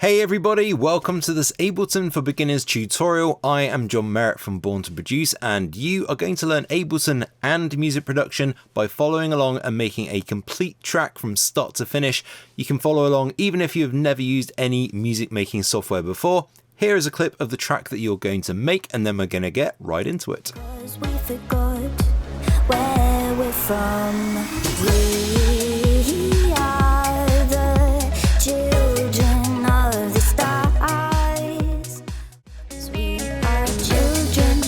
Hey everybody, welcome to this Ableton for Beginners tutorial. I am John Merritt from Born to Produce, and you are going to learn Ableton and music production by following along and making a complete track from start to finish. You can follow along even if you have never used any music making software before. Here is a clip of the track that you're going to make, and then we're going to get right into it. We forgot where we're from. We are the children of the stars. We are children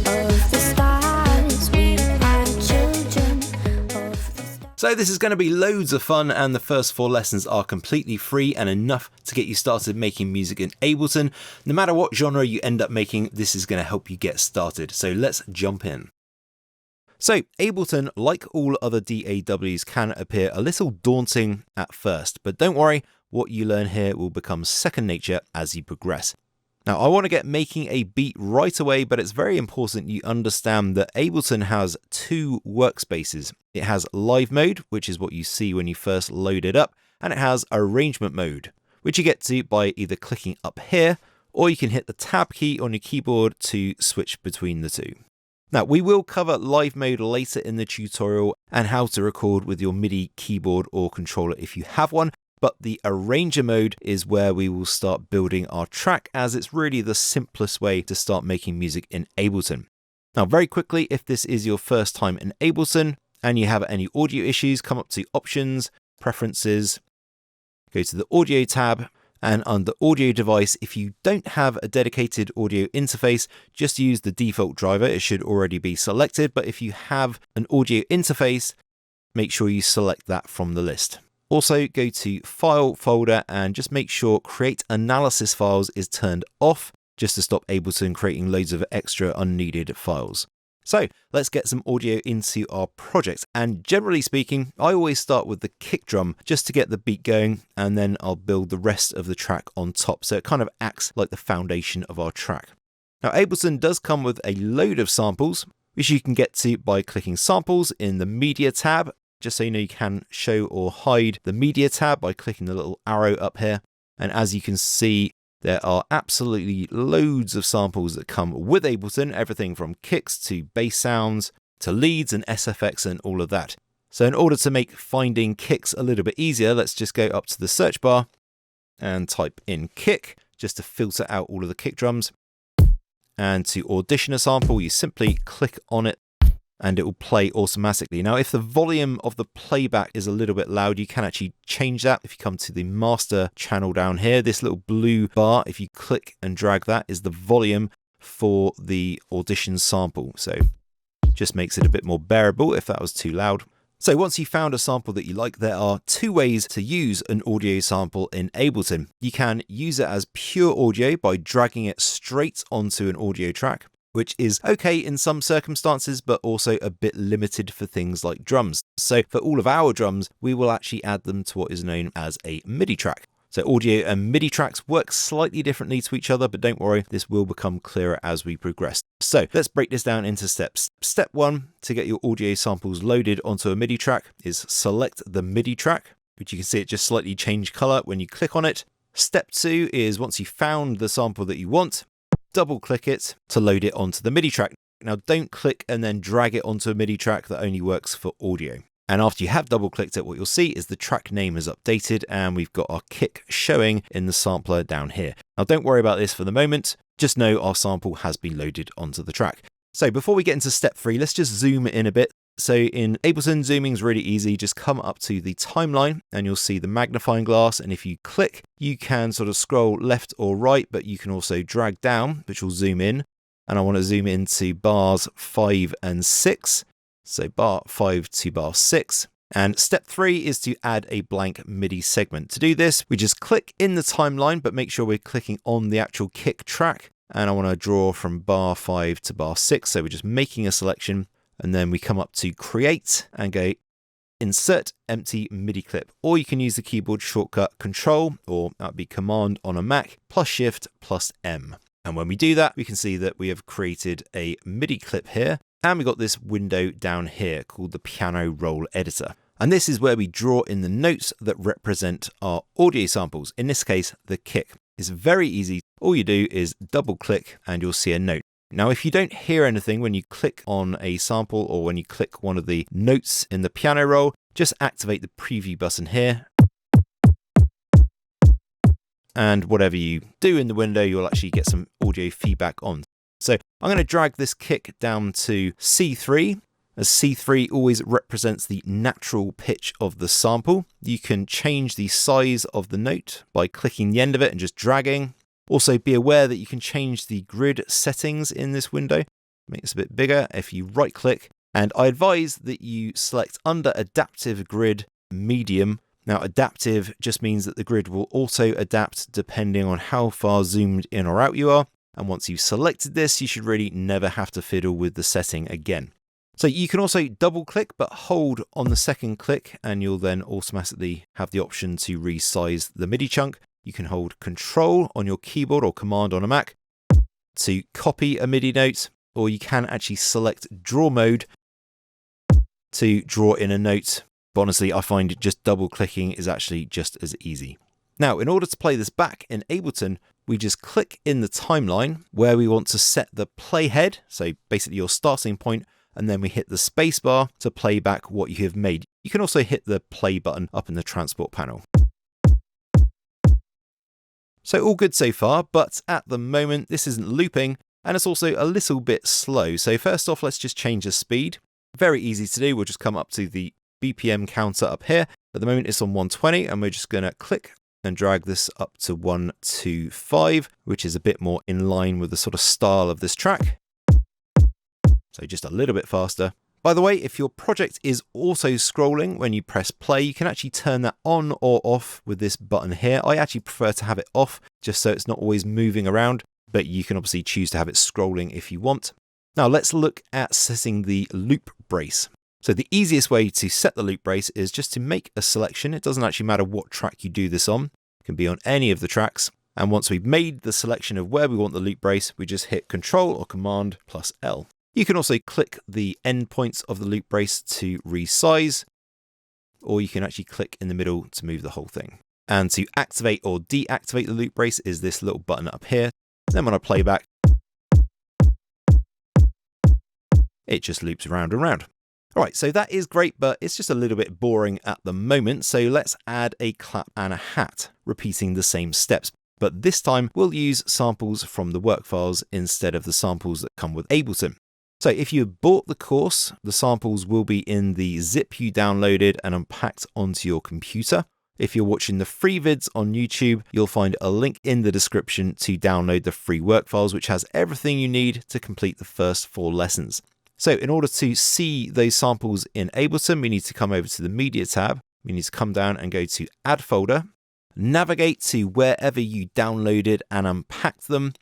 of the stars. We are children of the stars. So this is going to be loads of fun, and the first 4 lessons are completely free and enough to get you started making music in Ableton. No matter what genre you end up making, this is going to help you get started. So let's jump in. So Ableton, like all other DAWs, can appear a little daunting at first, but don't worry, what you learn here will become second nature as you progress. Now, I want to get making a beat right away, but it's very important you understand that Ableton has 2 workspaces. It has live mode, which is what you see when you first load it up, and it has arrangement mode, which you get to by either clicking up here, or you can hit the tab key on your keyboard to switch between the 2. Now, we will cover live mode later in the tutorial and how to record with your MIDI keyboard or controller if you have one, but the arranger mode is where we will start building our track, as it's really the simplest way to start making music in Ableton. Now, very quickly, if this is your first time in Ableton and you have any audio issues, come up to Options, Preferences, go to the Audio tab, and under Audio Device, if you don't have a dedicated audio interface, just use the default driver. It should already be selected, but if you have an audio interface, make sure you select that from the list. Also, go to File folder and just make sure Create Analysis Files is turned off, just to stop Ableton creating loads of extra unneeded files. So let's get some audio into our project, and generally speaking, I always start with the kick drum just to get the beat going, and then I'll build the rest of the track on top, so it kind of acts like the foundation of our track. Now, Ableton does come with a load of samples, which you can get to by clicking Samples in the Media tab. Just so you know, you can show or hide the Media tab by clicking the little arrow up here, and as you can see, there are absolutely loads of samples that come with Ableton, everything from kicks to bass sounds to leads and SFX and all of that. So in order to make finding kicks a little bit easier, let's just go up to the search bar and type in kick, just to filter out all of the kick drums. And to audition a sample, you simply click on it and it will play automatically. Now, if the volume of the playback is a little bit loud, you can actually change that. If you come to the master channel down here, this little blue bar, if you click and drag that, is the volume for the audition sample. So just makes it a bit more bearable if that was too loud. So once you've found a sample that you like, there are 2 ways to use an audio sample in Ableton. You can use it as pure audio by dragging it straight onto an audio track, which is okay in some circumstances, but also a bit limited for things like drums. So for all of our drums, we will actually add them to what is known as a MIDI track. So audio and MIDI tracks work slightly differently to each other, but don't worry, this will become clearer as we progress. So let's break this down into steps. Step 1, to get your audio samples loaded onto a MIDI track, is select the MIDI track, which you can see it just slightly change color when you click on it. Step 2 is, once you've found the sample that you want, double click it to load it onto the MIDI track. Now, don't click and then drag it onto a MIDI track. That only works for audio. And after you have double clicked it, what you'll see is the track name is updated and we've got our kick showing in the sampler down here. Now, don't worry about this for the moment. Just know our sample has been loaded onto the track. So before we get into step 3, let's just zoom in a bit. So in Ableton, zooming is really easy. Just come up to the timeline and you'll see the magnifying glass. And if you click, you can sort of scroll left or right, but you can also drag down, which will zoom in. And I want to zoom into bars 5 and 6. So bar 5 to bar 6. And step 3 is to add a blank MIDI segment. To do this, we just click in the timeline, but make sure we're clicking on the actual kick track. And I want to draw from bar 5 to bar 6. So we're just making a selection. And then we come up to Create and go Insert Empty MIDI Clip. Or you can use the keyboard shortcut Control, or that'd be Command on a Mac, plus Shift, plus M. And when we do that, we can see that we have created a MIDI clip here. And we've got this window down here called the Piano Roll Editor. And this is where we draw in the notes that represent our audio samples, in this case, the kick. It's very easy. All you do is double click and you'll see a note. Now, if you don't hear anything when you click on a sample or when you click one of the notes in the piano roll, just activate the preview button here. And whatever you do in the window, you'll actually get some audio feedback on. So I'm going to drag this kick down to C3, as C3 always represents the natural pitch of the sample. You can change the size of the note by clicking the end of it and just dragging. Also, be aware that you can change the grid settings in this window. Make this a bit bigger if you right click. And I advise that you select under Adaptive Grid Medium. Now, adaptive just means that the grid will auto adapt depending on how far zoomed in or out you are. And once you've selected this, you should really never have to fiddle with the setting again. So you can also double click, but hold on the second click, and you'll then automatically have the option to resize the MIDI chunk. You can hold Control on your keyboard or Command on a Mac to copy a MIDI note, or you can actually select Draw Mode to draw in a note. But honestly, I find just double clicking is actually just as easy. Now, in order to play this back in Ableton, we just click in the timeline where we want to set the playhead, so basically your starting point, and then we hit the spacebar to play back what you have made. You can also hit the play button up in the transport panel. So all good so far, but at the moment this isn't looping, and it's also a little bit slow. So first off, let's just change the speed. Very easy to do. We'll just come up to the BPM counter up here. At the moment it's on 120, and we're just going to click and drag this up to 125, which is a bit more in line with the sort of style of this track. So just a little bit faster. By the way, if your project is auto scrolling when you press play, you can actually turn that on or off with this button here. I actually prefer to have it off just so it's not always moving around, but you can obviously choose to have it scrolling if you want. Now let's look at setting the loop brace. So the easiest way to set the loop brace is just to make a selection. It doesn't actually matter what track you do this on. It can be on any of the tracks. And once we've made the selection of where we want the loop brace, we just hit Control or Command plus L. You can also click the endpoints of the loop brace to resize, or you can actually click in the middle to move the whole thing. And to activate or deactivate the loop brace is this little button up here. Then when I play back, it just loops around and around. All right, so that is great, but it's just a little bit boring at the moment. So let's add a clap and a hat, repeating the same steps. But this time we'll use samples from the work files instead of the samples that come with Ableton. So if you bought the course, the samples will be in the zip you downloaded and unpacked onto your computer. If you're watching the free vids on YouTube, you'll find a link in the description to download the free work files, which has everything you need to complete the first 4 lessons. So in order to see those samples in Ableton, we need to come over to the Media tab. We need to come down and go to Add Folder, navigate to wherever you downloaded and unpacked them,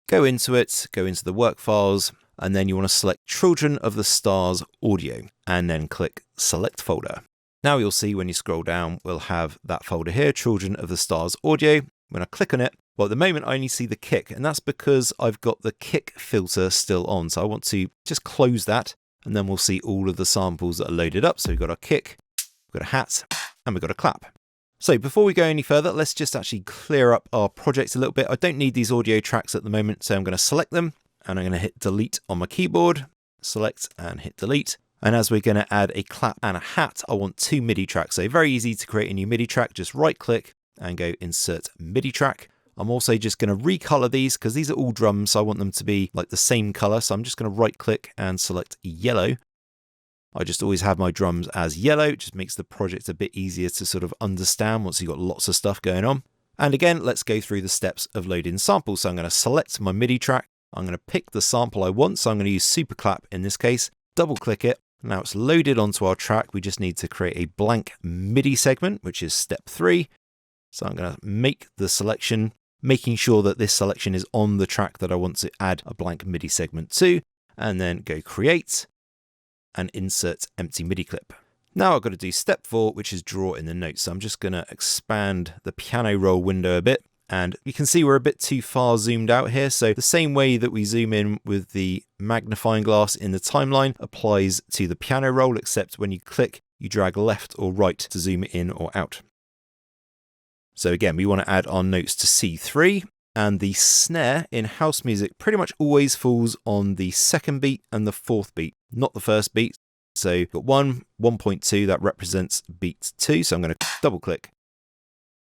go into it, go into the work files, and then you want to select Children of the Stars Audio, and then click Select Folder. Now you'll see when you scroll down, we'll have that folder here, Children of the Stars Audio. When I click on it, well, at the moment I only see the kick, and that's because I've got the kick filter still on. So I want to just close that, and then we'll see all of the samples that are loaded up. So we've got a kick, we've got a hat, and we've got a clap. So before we go any further, let's just actually clear up our project a little bit. I don't need these audio tracks at the moment, so I'm going to select them, and I'm going to hit delete on my keyboard, select and hit delete. And as we're going to add a clap and a hat, I want 2 MIDI tracks. So very easy to create a new MIDI track. Just right click and go insert MIDI track. I'm also just going to recolor these because these are all drums. So I want them to be like the same color. So I'm just going to right click and select yellow. I just always have my drums as yellow. It just makes the project a bit easier to sort of understand once you've got lots of stuff going on. And again, let's go through the steps of loading samples. So I'm going to select my MIDI track. I'm going to pick the sample I want. So I'm going to use Superclap in this case, double click it. Now it's loaded onto our track. We just need to create a blank MIDI segment, which is step 3. So I'm going to make the selection, making sure that this selection is on the track that I want to add a blank MIDI segment to, and then go create and insert empty MIDI clip. Now I've got to do step 4, which is draw in the notes. So I'm just going to expand the piano roll window a bit. And you can see we're a bit too far zoomed out here. So the same way that we zoom in with the magnifying glass in the timeline applies to the piano roll, except when you click, you drag left or right to zoom in or out. So again, we want to add our notes to C3, and the snare in house music pretty much always falls on the second beat and the fourth beat, not the first beat. So you've got 1.2, that represents beat 2. So I'm going to double click,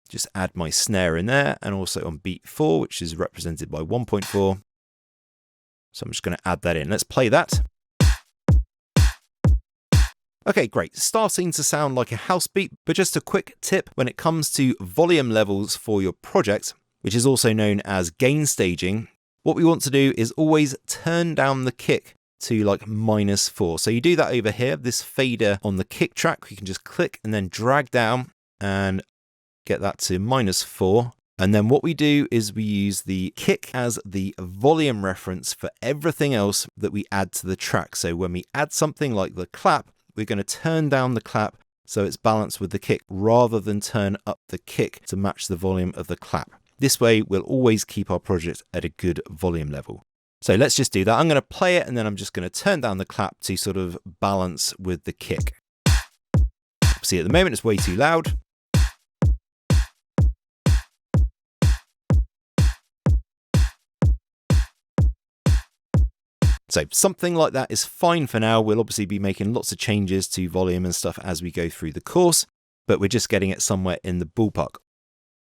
just add my snare in there, and also on beat 4, which is represented by 1.4. So I'm just going to add that in. Let's play that. Okay, great. Starting to sound like a house beat, but just a quick tip when it comes to volume levels for your project, which is also known as gain staging, what we want to do is always turn down the kick to like -4. So you do that over here, this fader on the kick track, you can just click and then drag down and get that to -4. And then what we do is we use the kick as the volume reference for everything else that we add to the track. So when we add something like the clap, we're going to turn down the clap so it's balanced with the kick rather than turn up the kick to match the volume of the clap. This way, we'll always keep our project at a good volume level. So let's just do that. I'm going to play it and then I'm just going to turn down the clap to sort of balance with the kick. See, at the moment it's way too loud. So something like that is fine for now. We'll obviously be making lots of changes to volume and stuff as we go through the course, but we're just getting it somewhere in the ballpark.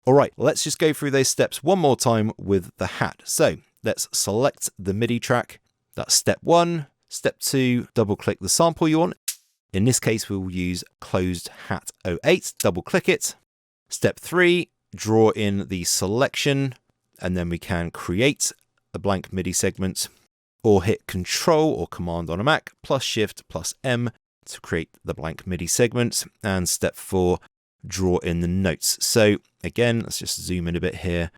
All right, let's just go through those steps one more time with the hat. So let's select the MIDI track. That's step 1. Step 2, double click the sample you want. In this case, we'll use closed hat 08, double click it. Step 3, draw in the selection, and then we can create a blank MIDI segment, or hit Control or Command on a Mac, plus Shift plus M to create the blank MIDI segment. And step 4, draw in the notes. So again, let's just zoom in a bit here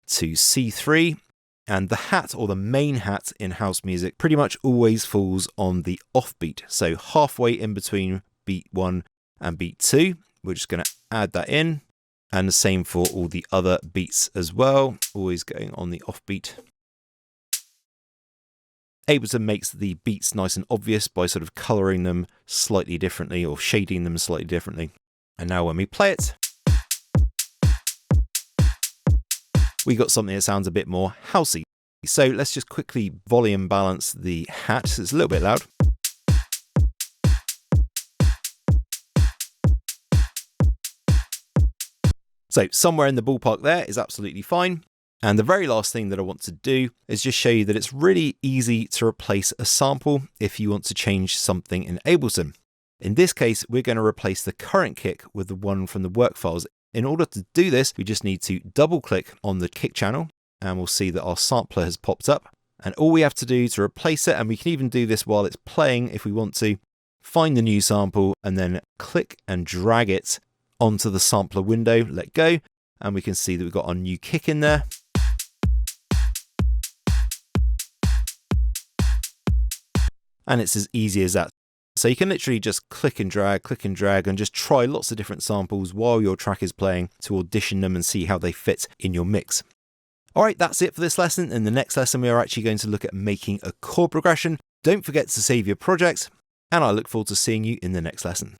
to C3. And the hat, or the main hat in house music, pretty much always falls on the offbeat. So halfway in between beat 1 and beat 2. We're just going to add that in. And the same for all the other beats as well, always going on the offbeat. Ableton makes the beats nice and obvious by sort of coloring them slightly differently or shading them slightly differently. And now when we play it, we got something that sounds a bit more housey. So let's just quickly volume balance the hat. So it's a little bit loud. So somewhere in the ballpark there is absolutely fine. And the very last thing that I want to do is just show you that it's really easy to replace a sample if you want to change something in Ableton. In this case, we're going to replace the current kick with the one from the work files. In order to do this, we just need to double click on the kick channel and we'll see that our sampler has popped up. And all we have to do to replace it, and we can even do this while it's playing if we want to, find the new sample and then click and drag it onto the sampler window, let go, and we can see that we've got our new kick in there. And it's as easy as that. So you can literally just click and drag, and just try lots of different samples while your track is playing to audition them and see how they fit in your mix. All right, that's it for this lesson. In the next lesson, we are actually going to look at making a chord progression. Don't forget to save your project, and I look forward to seeing you in the next lesson.